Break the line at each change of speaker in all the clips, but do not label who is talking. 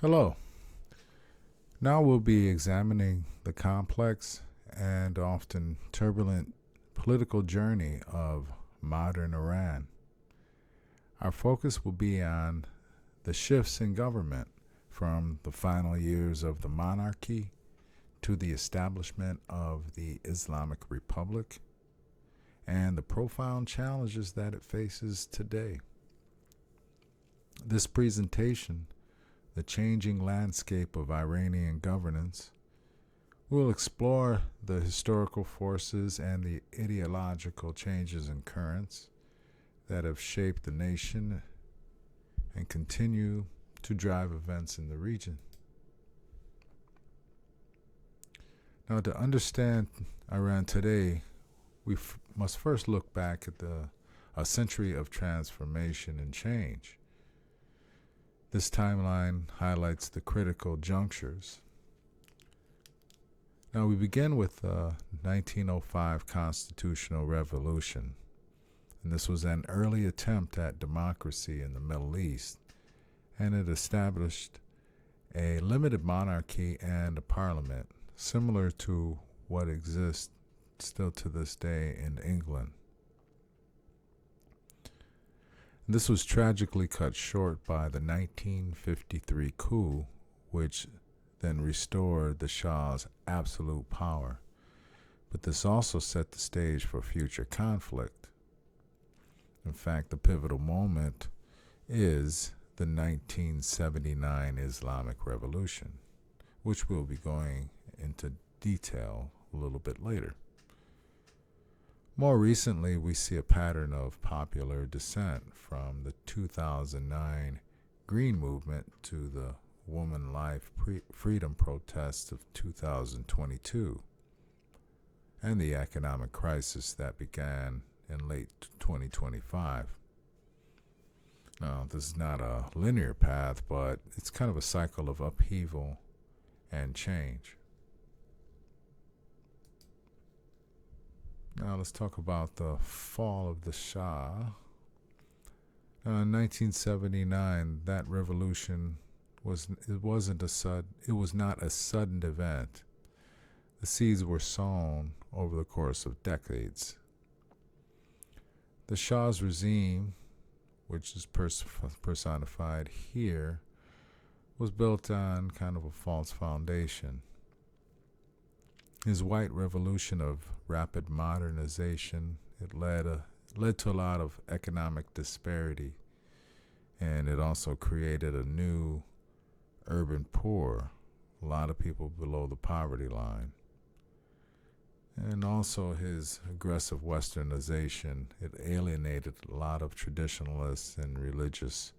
Hello. Now we'll be examining the complex and often turbulent political journey of modern Iran. Our focus will be on the shifts in government from the final years of the monarchy to the establishment of the Islamic Republic and the profound challenges that it faces today. This presentation, The Changing Landscape of Iranian Governance, will explore the historical forces and the ideological changes and currents that have shaped the nation and continue to drive events in the region. Now, to understand Iran today, we must first look back at a century of transformation and change. This timeline highlights the critical junctures. Now, we begin with the 1905 Constitutional Revolution, and this was an early attempt at democracy in the Middle East, and it established a limited monarchy and a parliament, similar to what exists still to this day in England. This was tragically cut short by the 1953 coup, which then restored the Shah's absolute power. But this also set the stage for future conflict. In fact, the pivotal moment is the 1979 Islamic Revolution, which we'll be going into detail a little bit later. More recently, we see a pattern of popular dissent from the 2009 Green Movement to the Woman Life Freedom protests of 2022 and the economic crisis that began in late 2025. Now, this is not a linear path, but it's kind of a cycle of upheaval and change. Now let's talk about the fall of the Shah. In 1979, that revolution was not a sudden event. The seeds were sown over the course of decades. The Shah's regime, which is personified here, was built on kind of a false foundation. His white revolution of rapid modernization, it led to a lot of economic disparity, and it also created a new urban poor, a lot of people below the poverty line. And also his aggressive westernization, it alienated a lot of traditionalists and religious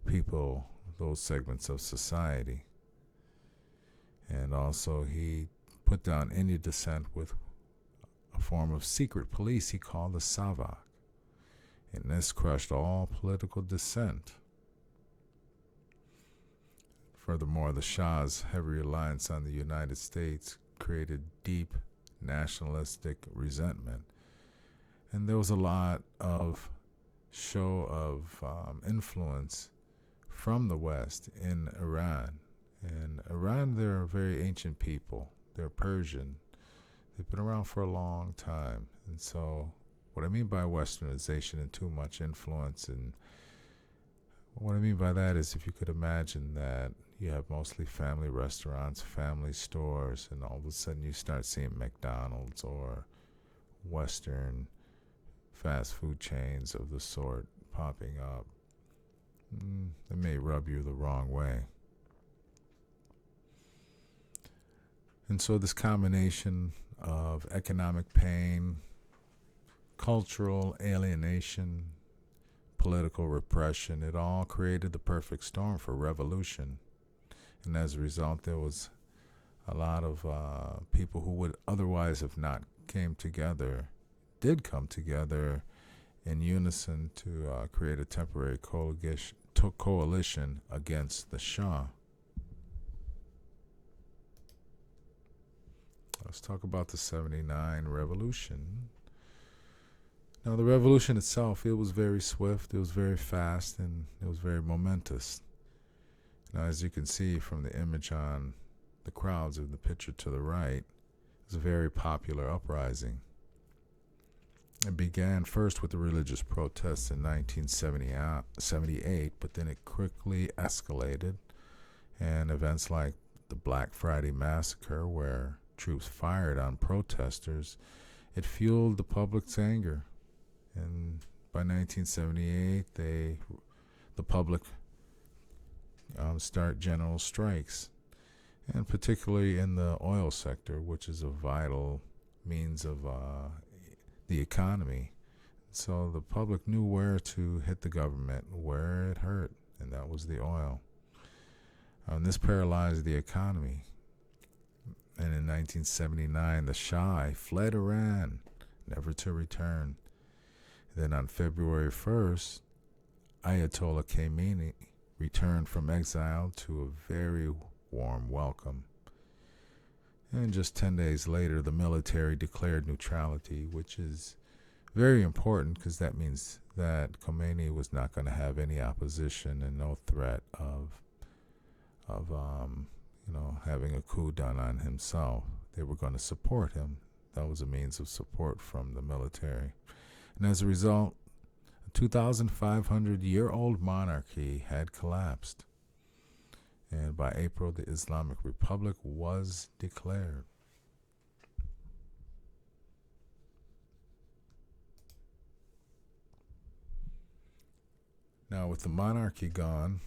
people, those segments of society. And also he put down any dissent with a form of secret police he called the Savak. And this crushed all political dissent. Furthermore, the Shah's heavy reliance on the United States created deep nationalistic resentment. And there was a lot of show of influence from the West in Iran. In Iran, they're a very ancient people. They're Persian. They've been around for a long time. And so what I mean by westernization and too much influence, and what I mean by that is if you could imagine that you have mostly family restaurants, family stores, and all of a sudden you start seeing McDonald's or Western fast food chains of the sort popping up. It may rub you the wrong way. And so this combination of economic pain, cultural alienation, political repression, it all created the perfect storm for revolution. And as a result, there was a lot of people who would otherwise have not came together, did come together in unison to create a temporary coalition against the Shah. Let's talk about the 79 revolution. Now, the revolution itself, it was very swift, it was very fast, and it was very momentous. Now, as you can see from the image on the crowds in the picture to the right, it's a very popular uprising. It began first with the religious protests in 1978, but then it quickly escalated, and events like the Black Friday Massacre, where troops fired on protesters, it fueled the public's anger. And by 1978, the public start general strikes, and particularly in the oil sector, which is a vital means of the economy. So the public knew where to hit the government, where it hurt, and that was the oil. And this paralyzed the economy. And in 1979, the Shah fled Iran, never to return. Then on February 1st, Ayatollah Khamenei returned from exile to a very warm welcome. And just 10 days later, the military declared neutrality, which is very important because that means that Khomeini was not going to have any opposition and no threat of having a coup done on himself. They were going to support him. That was a means of support from the military. And as a result, a 2,500-year-old monarchy had collapsed. And by April, the Islamic Republic was declared. Now, with the monarchy gone,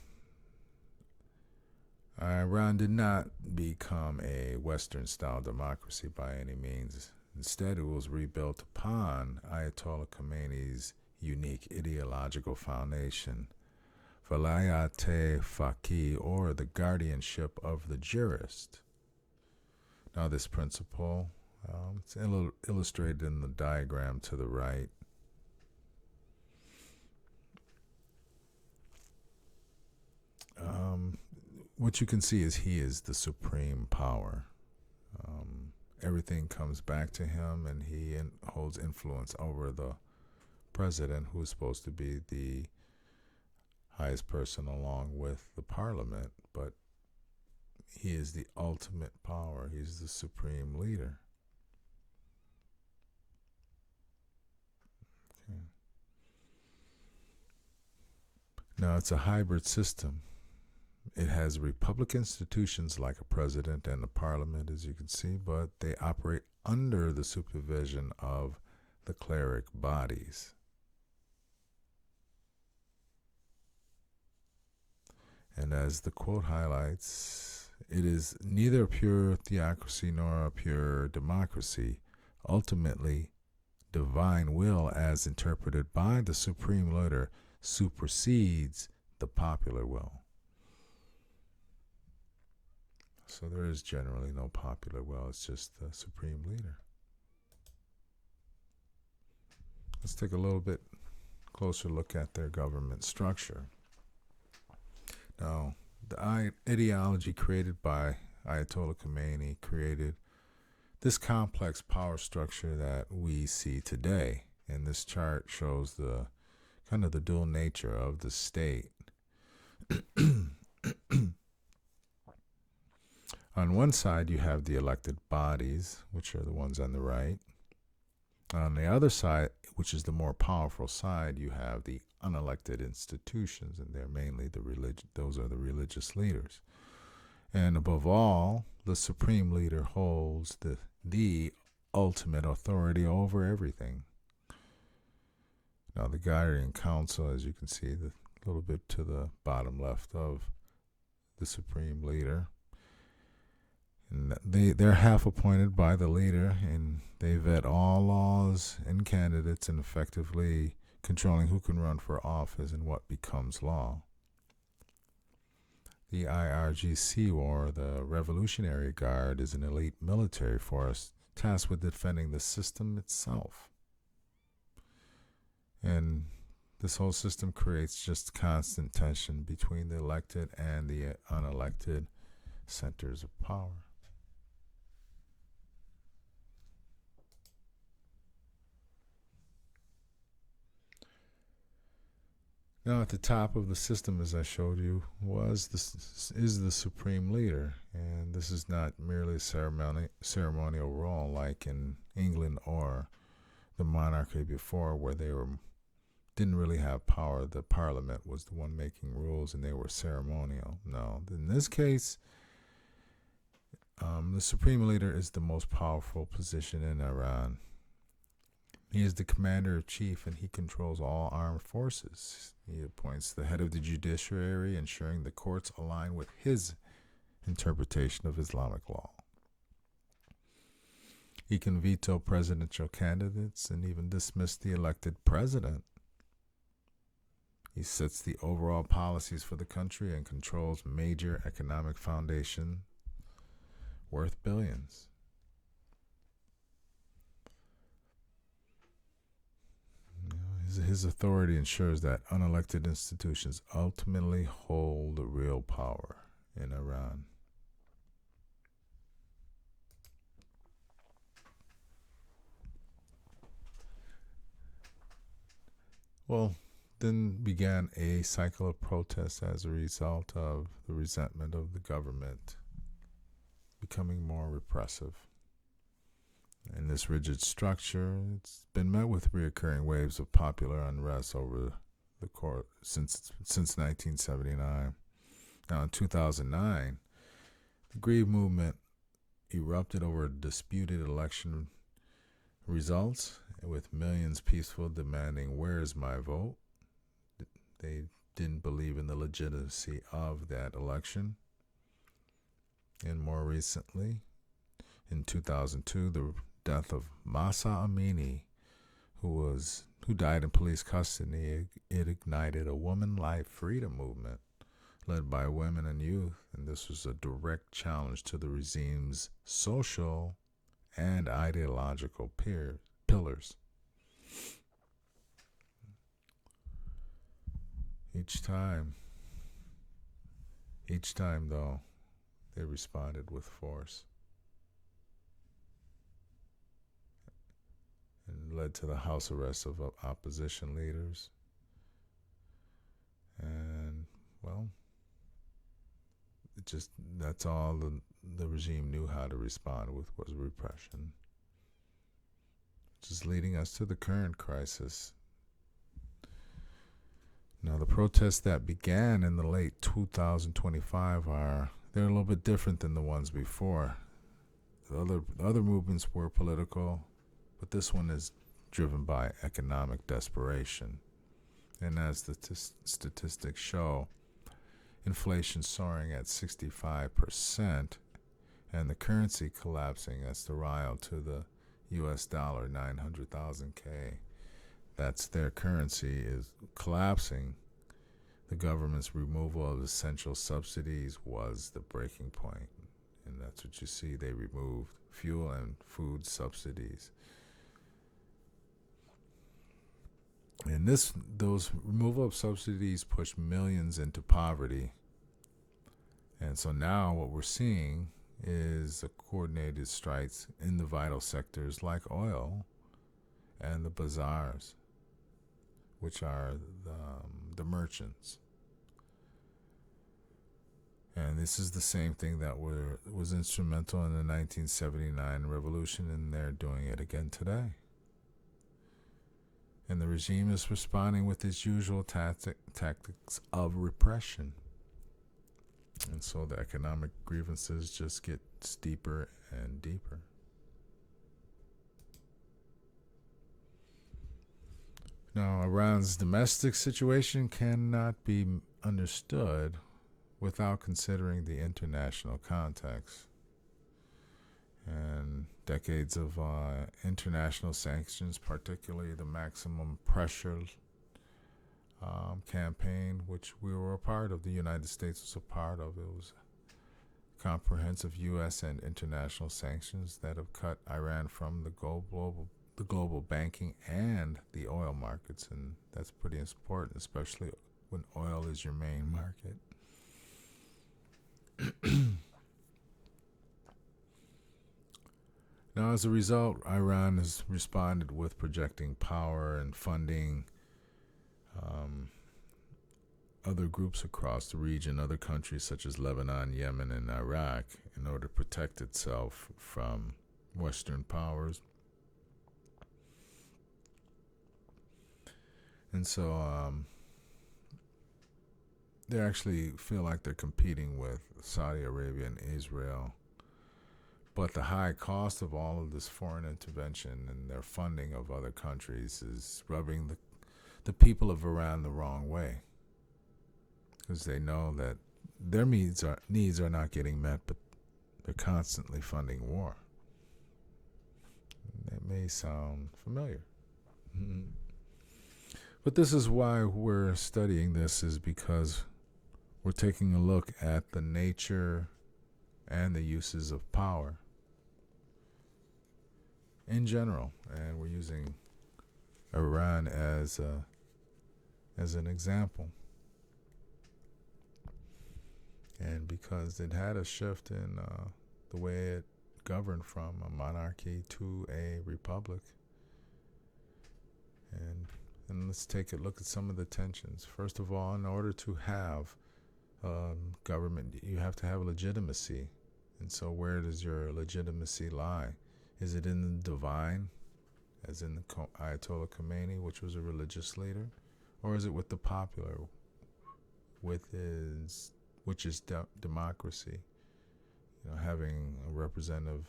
Iran did not become a Western-style democracy by any means. Instead, it was rebuilt upon Ayatollah Khomeini's unique ideological foundation, Velayat-e-Faqih, or the guardianship of the jurist. Now, this principle, it's illustrated in the diagram to the right. What you can see is he is the supreme power. Everything comes back to him, and he holds influence over the president, who is supposed to be the highest person along with the parliament, but he is the ultimate power. He's the supreme leader. Okay. Now, it's a hybrid system. It has republic institutions like a president and a parliament, as you can see, but they operate under the supervision of the cleric bodies. And as the quote highlights, it is neither a pure theocracy nor a pure democracy. Ultimately, divine will, as interpreted by the supreme leader, supersedes the popular will. So there is generally no popular will, it's just the supreme leader. Let's take a little bit closer look at their government structure. Now, the ideology created by Ayatollah Khomeini created this complex power structure that we see today. And this chart shows the kind of the dual nature of the state. On one side, you have the elected bodies, which are the ones on the right. On the other side, which is the more powerful side, you have the unelected institutions, and they're mainly those are the religious leaders. And above all, the supreme leader holds the ultimate authority over everything. Now, the guardian council, as you can see, a little bit to the bottom left of the supreme leader, and they're half appointed by the leader, and they vet all laws and candidates, and effectively controlling who can run for office and what becomes law. The IRGC, or the Revolutionary Guard, is an elite military force tasked with defending the system itself. And this whole system creates just constant tension between the elected and the unelected centers of power. Now, at the top of the system, as I showed you, is the supreme leader, and this is not merely a ceremonial role like in England or the monarchy before, where didn't really have power. The parliament was the one making rules, and they were ceremonial. No, in this case, the supreme leader is the most powerful position in Iran. He is the commander-in-chief, and he controls all armed forces. He appoints the head of the judiciary, ensuring the courts align with his interpretation of Islamic law. He can veto presidential candidates and even dismiss the elected president. He sets the overall policies for the country and controls major economic foundation worth billions. His authority ensures that unelected institutions ultimately hold the real power in Iran. Well, then began a cycle of protests as a result of the resentment of the government becoming more repressive. In this rigid structure, it's been met with recurring waves of popular unrest over the course since 1979. Now, in 2009, the Greve movement erupted over disputed election results, with millions peaceful demanding, "Where's my vote?" They didn't believe in the legitimacy of that election. And more recently, in 2002, the death of Mahsa Amini, who died in police custody, it ignited a woman life freedom movement led by women and youth, and this was a direct challenge to the regime's social and ideological pillars. Each time though, they responded with force and led to the house arrest of opposition leaders. And, well, that's all the regime knew how to respond with, was repression, which is leading us to the current crisis. Now, the protests that began in the late 2025 they're a little bit different than the ones before. The other movements were political, but this one is driven by economic desperation. And as the statistics show, inflation soaring at 65% and the currency collapsing, that's the rial to the US dollar, 900,000 K. That's their currency is collapsing. The government's removal of essential subsidies was the breaking point. And that's what you see. They removed fuel and food subsidies. And those removal of subsidies pushed millions into poverty. And so now what we're seeing is a coordinated strikes in the vital sectors like oil and the bazaars, which are the merchants. And this is the same thing that was instrumental in the 1979 revolution, and they're doing it again today. And the regime is responding with its usual tactics of repression. And so the economic grievances just get steeper and deeper. Now, Iran's domestic situation cannot be understood without considering the international context. And decades of international sanctions, particularly the maximum pressure campaign, which we were a part of, the United States was a part of. It was comprehensive U.S. and international sanctions that have cut Iran from the global banking and the oil markets, and that's pretty important, especially when oil is your main market. Now, as a result, Iran has responded with projecting power and funding other groups across the region, other countries such as Lebanon, Yemen, and Iraq, in order to protect itself from Western powers. And so they actually feel like they're competing with Saudi Arabia and Israel. But the high cost of all of this foreign intervention and their funding of other countries is rubbing the people of Iran the wrong way, because they know that their needs are not getting met, but they're constantly funding war. That may sound familiar. But this is why we're studying this, is because we're taking a look at the nature and the uses of power in general, and we're using Iran as an example. And because it had a shift in the way it governed from a monarchy to a republic. And let's take a look at some of the tensions. First of all, in order to have government, you have to have legitimacy. And so where does your legitimacy lie? Is it in the divine, as in the Ayatollah Khomeini, which was a religious leader? Or is it with the popular, which is democracy? You know, having a representative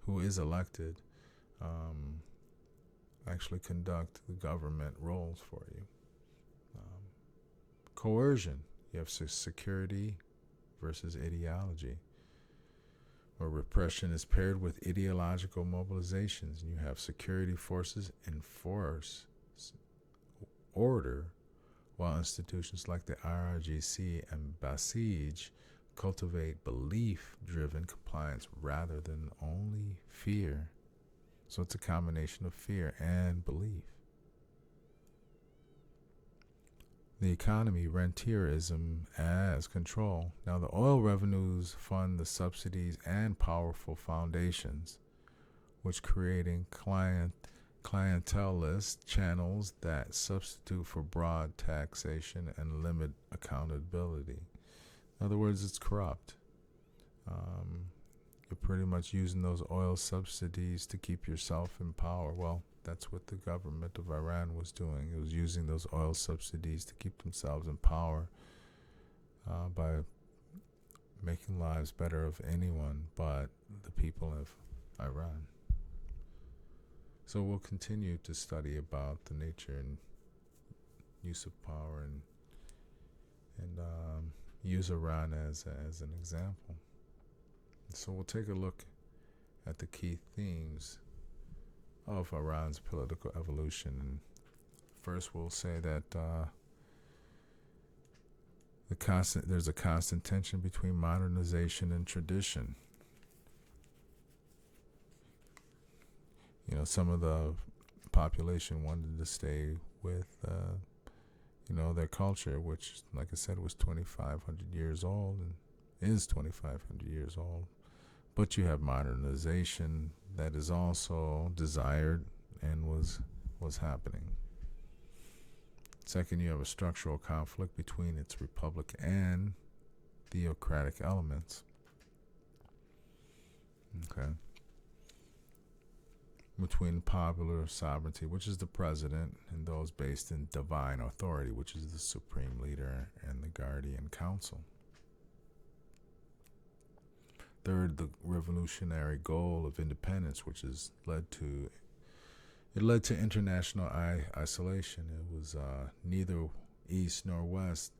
who is elected actually conduct the government roles for you. Coercion. You have security versus ideology, where repression is paired with ideological mobilizations. And you have security forces enforce order, while institutions like the IRGC and Basij cultivate belief-driven compliance rather than only fear. So it's a combination of fear and belief. The economy, rentierism as control. Now the oil revenues fund the subsidies and powerful foundations, which creating clientelist channels that substitute for broad taxation and limit accountability. In other words, it's corrupt. You're pretty much using those oil subsidies to keep yourself in power. Well, that's what the government of Iran was doing. It was using those oil subsidies to keep themselves in power by making lives better of anyone but the people of Iran. So we'll continue to study about the nature and use of power and use Iran as an example. So we'll take a look at the key themes of Iran's political evolution. And first, we'll say that there's a constant tension between modernization and tradition. You know, some of the population wanted to stay with, their culture, which, like I said, was 2,500 years old and is 2,500 years old. But you have modernization that is also desired and was happening. Second, you have a structural conflict between its republic and theocratic elements. Okay. Between popular sovereignty, which is the president, and those based in divine authority, which is the supreme leader and the guardian council. Third, the revolutionary goal of independence, which has led to international isolation. It was neither east nor west.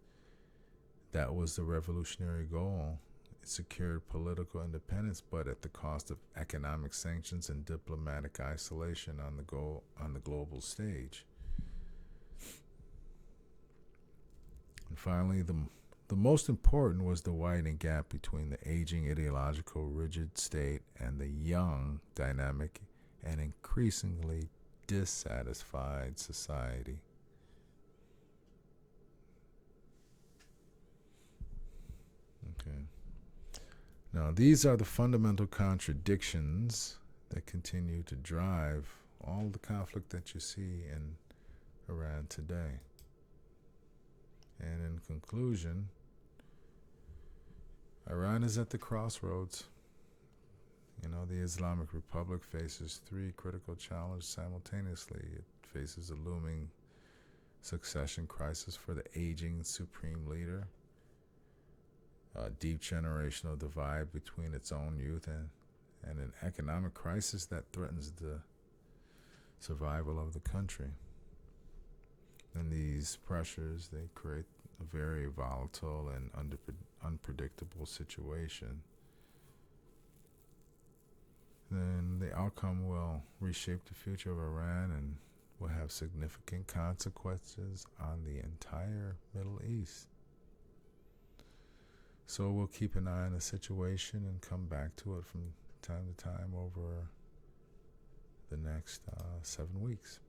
That was the revolutionary goal. It secured political independence, but at the cost of economic sanctions and diplomatic isolation on the global stage. And finally, the most important was the widening gap between the aging ideological rigid state and the young, dynamic, and increasingly dissatisfied society. Okay. Now, these are the fundamental contradictions that continue to drive all the conflict that you see in Iran today. And in conclusion, Iran is at the crossroads. The Islamic Republic faces three critical challenges simultaneously. It faces a looming succession crisis for the aging supreme leader, a deep generational divide between its own youth, and an economic crisis that threatens the survival of the country. And these pressures, they create a very volatile and unpredictable situation. Then the outcome will reshape the future of Iran and will have significant consequences on the entire Middle East. So we'll keep an eye on the situation and come back to it from time to time over the next 7 weeks.